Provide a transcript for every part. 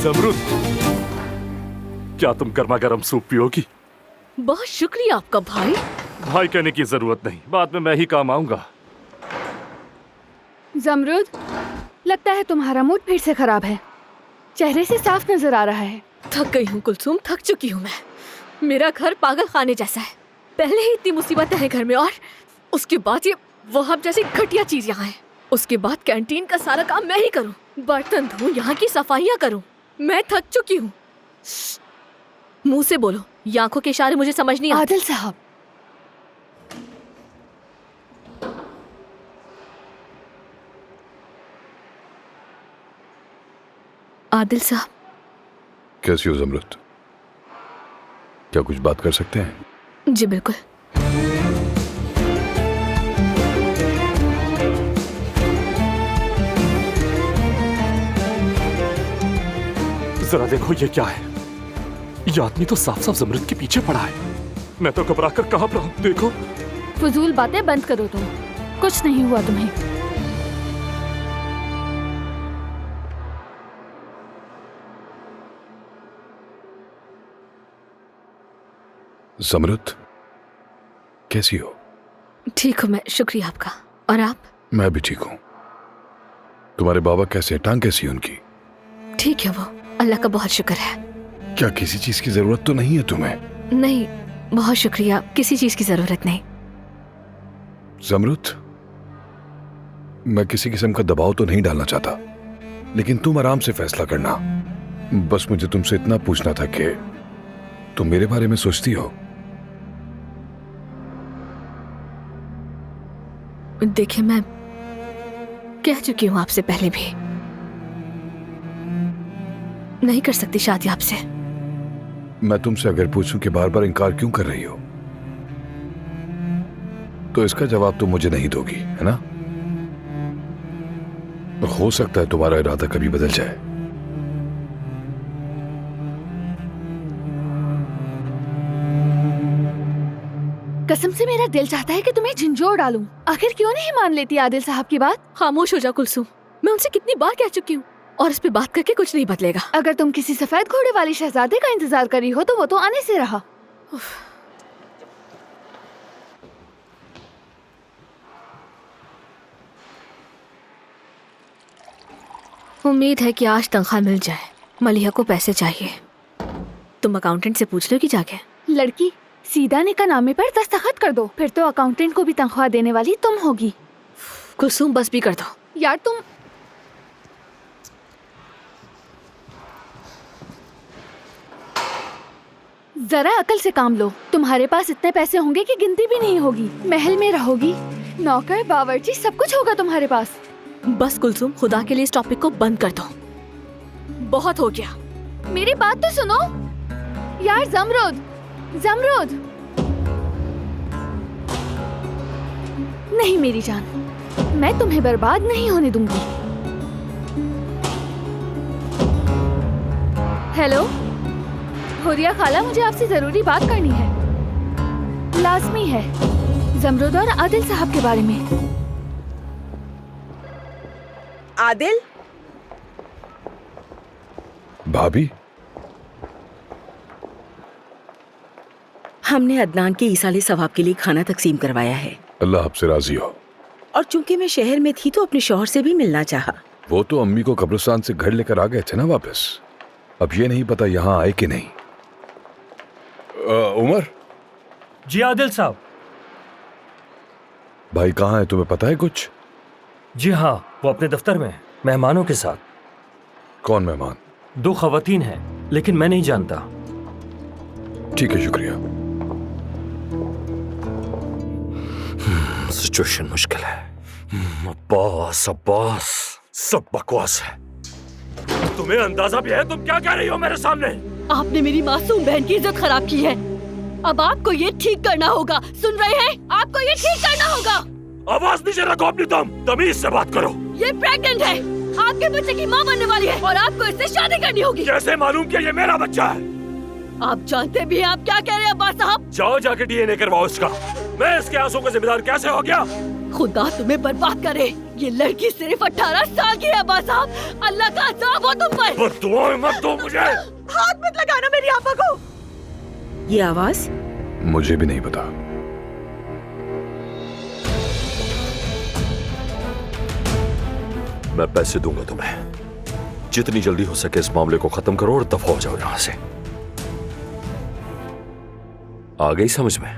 जमरुद, क्या तुम गर्मा गर्म सूप पियोगी? बहुत शुक्रिया आपका भाई। भाई कहने की जरूरत नहीं, बाद में मैं ही काम आऊंगा। जमरुद, लगता है तुम्हारा मूड फिर से खराब है। चेहरे से साफ नजर आ रहा है। थक गई हूँ कुलसुम, थक चुकी हूँ मैं। मेरा घर पागल खाने जैसा है। पहले ही इतनी मुसीबतें हैं घर में, और उसके बाद ये वहाब जैसी घटिया चीज यहाँ है। उसके बाद कैंटीन का सारा काम मैं ही करूँ, बर्तन धोऊं, यहाँ की सफाइयाँ करूँ। मैं थक चुकी हूँ। मुंह से बोलो, ये आंखों के इशारे मुझे समझ नहीं आते। आदिल साहब, आदिल साहब। कैसी हो जमरुद? क्या कुछ बात कर सकते हैं? जी बिल्कुल। जरा देखो ये क्या है? ये आदमी तो साफ साफ जमरुद के पीछे पड़ा है। मैं तो घबरा कर कहां पर हूं। देखो, फजूल बातें बंद करो तुम। कुछ नहीं हुआ तुम्हें। जमरुद, कैसी हो? ठीक हूँ मैं, शुक्रिया आपका। और आप? मैं भी ठीक हूँ। तुम्हारे बाबा कैसे हैं? टांग कैसी है उनकी? ठीक है वो, अल्लाह का बहुत शुक्र है। क्या किसी चीज की जरूरत तो नहीं है तुम्हें? नहीं, बहुत शुक्रिया, किसी चीज की जरूरत नहीं। जमरुद, मैं किसी किस्म का दबाव तो नहीं डालना चाहता, लेकिन तुम आराम से फैसला करना। बस मुझे तुमसे इतना पूछना था कि तुम मेरे बारे में सोचती हो? देखिए, मैं कह चुकी हूँ आपसे पहले भी, नहीं कर सकती शादी आपसे। मैं तुमसे अगर पूछूं कि बार बार इनकार क्यों कर रही हो, तो इसका जवाब तुम मुझे नहीं दोगी, है ना? हो सकता है तुम्हारा इरादा कभी बदल जाए। कसम से मेरा दिल चाहता है कि तुम्हें झंझोड़ डालूं। आखिर क्यों नहीं मान लेती आदिल साहब की बात? खामोश हो जा कुलसुम, मैं उनसे कितनी बार कह चुकी हूँ, और इस पे बात करके कुछ नहीं बदलेगा। अगर तुम किसी सफेद घोड़े वाली शहजादे का इंतजार करी हो तो वो तो आने से रहा। उम्मीद है कि आज तनख्वाह मिल जाए। मलिहा को पैसे चाहिए। तुम अकाउंटेंट से पूछ लो कि जाके। लड़की, सीधा निकाहनामे पर दस्तखत कर दो, फिर तो अकाउंटेंट को भी तनख्वाह देने वाली तुम होगी। कुलसुम, बस भी कर दो यार। तुम जरा अकल से काम लो। तुम्हारे पास इतने पैसे होंगे कि गिनती भी नहीं होगी। महल में रहोगी, नौकर बावर्ची सब कुछ होगा तुम्हारे पास। बस कुलसुम, खुदा के लिए इस टॉपिक को बंद कर दो, बहुत हो गया। मेरी बात तो सुनो यार। जमरुद, जमरुद, नहीं मेरी जान, मैं तुम्हें बर्बाद नहीं होने दूंगी। हेलो हुरिया खाला, मुझे आपसे जरूरी बात करनी है, लाजमी है, जमरुद और आदिल साहब के बारे में। आदिल? भाभी, हमने अदनान के ईसाले सवाब के लिए खाना तकसीम करवाया है। अल्लाह आपसे राजी हो। और चूंकि मैं शहर में थी तो अपने शौहर से भी मिलना चाहा। वो तो अम्मी को कब्रिस्तान से घर लेकर आ गए थे ना वापस। अब ये नहीं पता यहाँ आए कि नहीं। उमर। जी आदिल साहब। भाई कहाँ है, तुम्हें पता है कुछ? जी हाँ, वो अपने दफ्तर में मेहमानों के साथ। कौन मेहमान? 2 खवातीन हैं, लेकिन मैं नहीं जानता। ठीक है, शुक्रिया। सिचुएशन मुश्किल है। अब्बास, अब्बास, सब बकवास है। तुम्हें अंदाजा भी है तुम क्या कह रही हो मेरे सामने? आपने मेरी मासूम बहन की इज्जत खराब की है। अब आपको ये ठीक करना होगा। सुन रहे हैं? आपको ये ठीक करना होगा। आवाज नीचे रखो अपनी, तुम तमीज से बात करो। ये प्रेग्नेंट है, आपके बच्चे की माँ बनने वाली है, और आपको इससे शादी करनी होगी। कैसे मालूम कि ये मेरा बच्चा है? आप जानते भी हैं आप क्या कह रहे हैं अब्बास साहब? जाओ जाके डीएनए करवाओ इसका। मैं इसके आंसू का जिम्मेदार कैसे हो गया? खुदा तुम्हें बर्बाद करे। ये लड़की सिर्फ 18 साल की है अब्बा साहब। अल्लाह का अज़ाब हो तुम पर। बददुआएं मत दो मुझे। हाथ मत लगाना मेरी आपा को। ये आवाज? मुझे भी नहीं पता। मैं पैसे दूंगा तुम्हें। जितनी जल्दी हो सके इस मामले को खत्म करो और दफा हो जाओ यहां से। आ गई समझ में?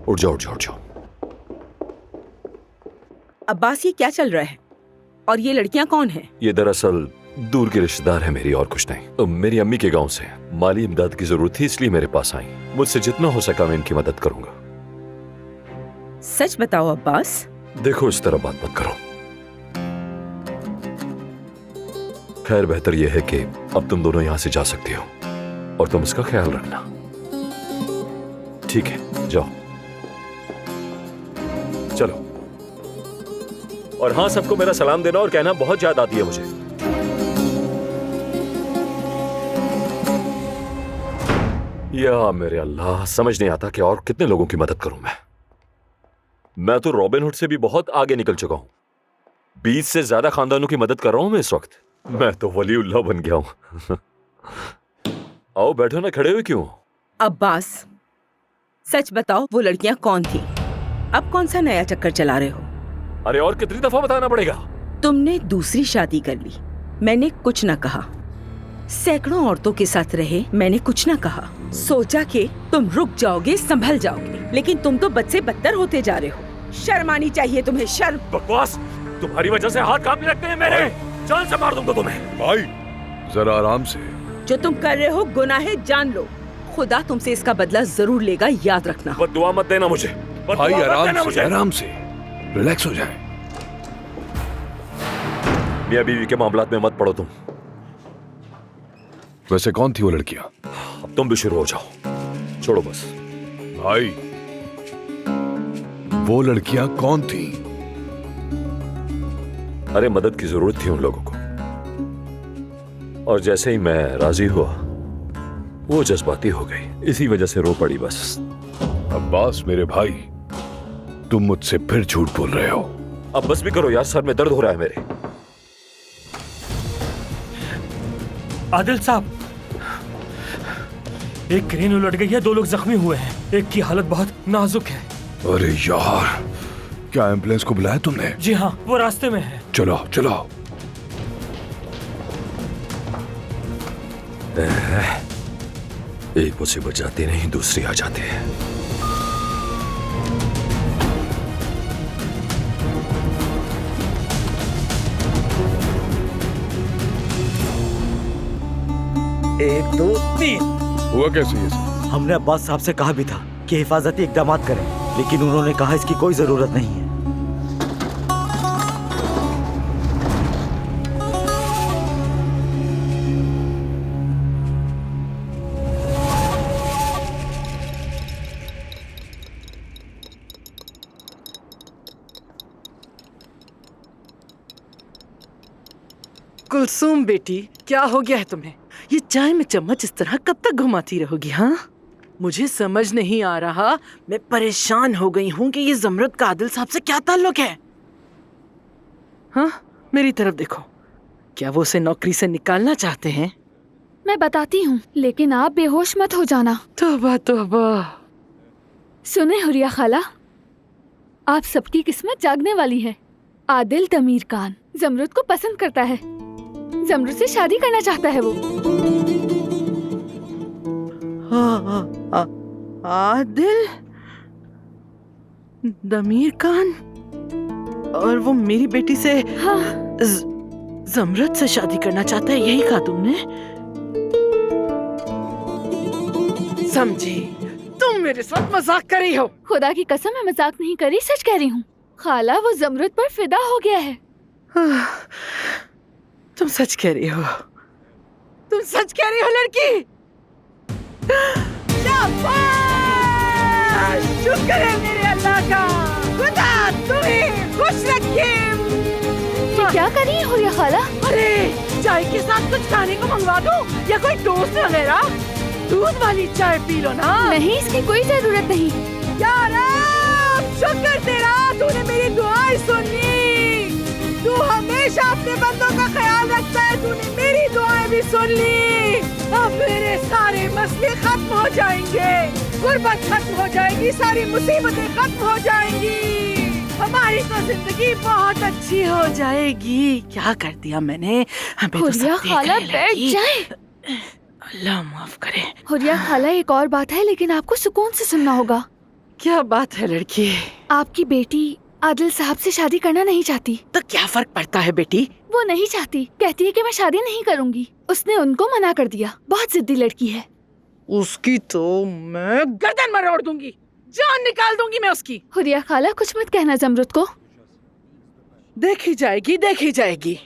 उठ जाओ उठ जाओ उठ जाओ। अब्बास, ये क्या चल रहा है? और ये लड़कियां कौन हैं? ये दरअसल दूर के रिश्तेदार है मेरी, और कुछ नहीं। मेरी अम्मी के गांव से माली इमदाद की जरूरत थी, इसलिए मेरे पास आई। मुझसे जितना हो सका मैं इनकी मदद करूंगा। सच बताओ अब्बास। देखो इस तरह बात मत करो। खैर बेहतर यह है कि अब तुम दोनों यहां से जा सकती हो, और तुम इसका ख्याल रखना। ठीक है, जाओ चलो। और हाँ, सबको मेरा सलाम देना और कहना बहुत याद आती है मुझे। या मेरे अल्लाह, समझ नहीं आता कि और कितने लोगों की मदद करूं मैं तो रॉबिनहुड से भी बहुत आगे निकल चुका हूं। 20 से ज्यादा खानदानों की मदद कर रहा हूं मैं इस वक्त। मैं तो वलीउल्लाह बन गया हूं। आओ बैठो ना, खड़े हुए क्यों? अब्बास, सच बताओ, वो लड़कियां कौन थी? अब कौन सा नया चक्कर चला रहे हो? अरे और कितनी दफा बताना पड़ेगा? तुमने दूसरी शादी कर ली, मैंने कुछ न कहा। सैकड़ों औरतों के साथ रहे, मैंने कुछ न कहा। सोचा कि तुम रुक जाओगे, संभल जाओगे, लेकिन तुम तो बद से बदतर होते जा रहे हो। शर्म आनी चाहिए तुम्हें, शर्म। बकवास, तुम्हारी वजह से हाथ कांपने लगते हैं मेरे। जान से मार दूंगा तुम्हें। भाई जरा आराम से। जो तुम कर रहे हो गुनाह है, जान लो। खुदा तुमसे इसका बदला जरूर लेगा, याद रखना। बद्दुआ मत देना मुझे। भाई आराम से रिलैक्स हो जाए। मियां बीवी के मामलात में मत पड़ो तुम। वैसे कौन थी वो लड़कियां? अब तुम भी शुरू हो जाओ, छोड़ो बस। भाई वो लड़कियां कौन थी? अरे मदद की जरूरत थी उन लोगों को, और जैसे ही मैं राजी हुआ वो जज्बाती हो गई, इसी वजह से रो पड़ी बस। अब्बास मेरे भाई, तुम मुझसे फिर झूठ बोल रहे हो। अब बस भी करो यार, सर में दर्द हो रहा है मेरे। आदिल साहब, एक क्रेन उलट गई है, 2 लोग जख्मी हुए हैं, एक की हालत बहुत नाजुक है। अरे यार, क्या एम्बुलेंस को बुलाया तुमने? जी हाँ, वो रास्ते में है। चलो चलो। एक मुसीबत जाती नहीं, दूसरी आ जाती है। एक दो तीन। हुआ कैसे ये सब? हमने अब्बास साहब से कहा भी था कि हिफाजती इकदाम करें, लेकिन उन्होंने कहा इसकी कोई जरूरत नहीं है। कुलसूम बेटी, क्या हो गया है तुम्हें? ये चाय में चम्मच इस तरह कब तक घुमाती रहोगी? हाँ, मुझे समझ नहीं आ रहा। मैं परेशान हो गई हूँ कि ये जमरत का आदिल साहब से क्या ताल्लुक है। हाँ, मेरी तरफ देखो। क्या वो उसे नौकरी से निकालना चाहते हैं? मैं बताती हूँ, लेकिन आप बेहोश मत हो जाना। तौबा तौबा। सुने हुरिया खाला, आप सबकी किस्मत जागने वाली है। आदिल तमीर खान जमरुद को पसंद करता है, जमरुद से शादी करना चाहता है वो। आदिल दमीर खान, और वो मेरी बेटी से हाँ। जमरुद से शादी करना चाहता है, यही कहा तुमने? समझी, तुम मेरे साथ मजाक कर रही हो। खुदा की कसम, मैं मजाक नहीं कर रही, सच कह रही हूँ। खाला, वो जमरुद पर फिदा हो गया है। तुम सच कह रही हो, तुम सच कह रही हो लड़की। शाबाश! शुक्र है मेरे अल्लाह का। खुदा तुम्हें खुश रखे। ये क्या कर रही है हुरिया खाला? अरे चाय के साथ कुछ खाने को मंगवा दो या कोई टोस्ट वगैरह। दूध वाली चाय पी लो ना। नहीं, इसकी कोई जरूरत नहीं। यार शुक्र तेरा, तूने मेरी दुआएं सुन ली। तू हमेशा अपने बंदों का ख्याल रखता है, तूने मेरी दुआएं भी सुन ली। अब मेरे सारे मसले खत्म हो जाएंगे, गुर्बत खत्म हो जाएगी, सारी मुसीबतें खत्म हो जाएंगी, हमारी तो जिंदगी बहुत अच्छी हो जाएगी। क्या कर दिया मैंने? हमें तो हुरिया सब देख खाला रहे बैठ लड़की। जाए। अल्लाह माफ करे। हुरिया खाला, एक और बात है लेकिन आपको सुकून से सुनना होगा। क्या बात है लड़की? आपकी बेटी आदिल साहब से शादी करना नहीं चाहती। तो क्या फर्क पड़ता है बेटी? वो नहीं चाहती, कहती है कि मैं शादी नहीं करूंगी। उसने उनको मना कर दिया। बहुत जिद्दी लड़की है। उसकी तो मैं गर्दन मरोड़ दूंगी, जान निकाल दूंगी मैं उसकी। हुरिया खाला, कुछ मत कहना जमरुद को। देखी जाएगी, देखी जाएगी।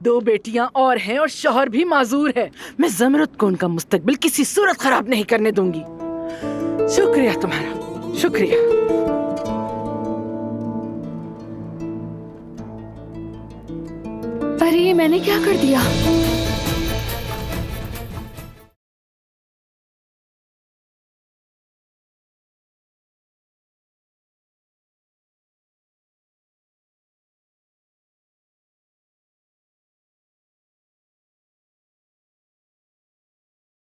2 बेटियां और हैं और शौहर भी माजूर है। मैं जमरुद को उनका मुस्तकबिल किसी सूरत खराब नहीं करने दूंगी। शुक्रिया तुम्हारा, शुक्रिया। अरे ये मैंने क्या कर दिया?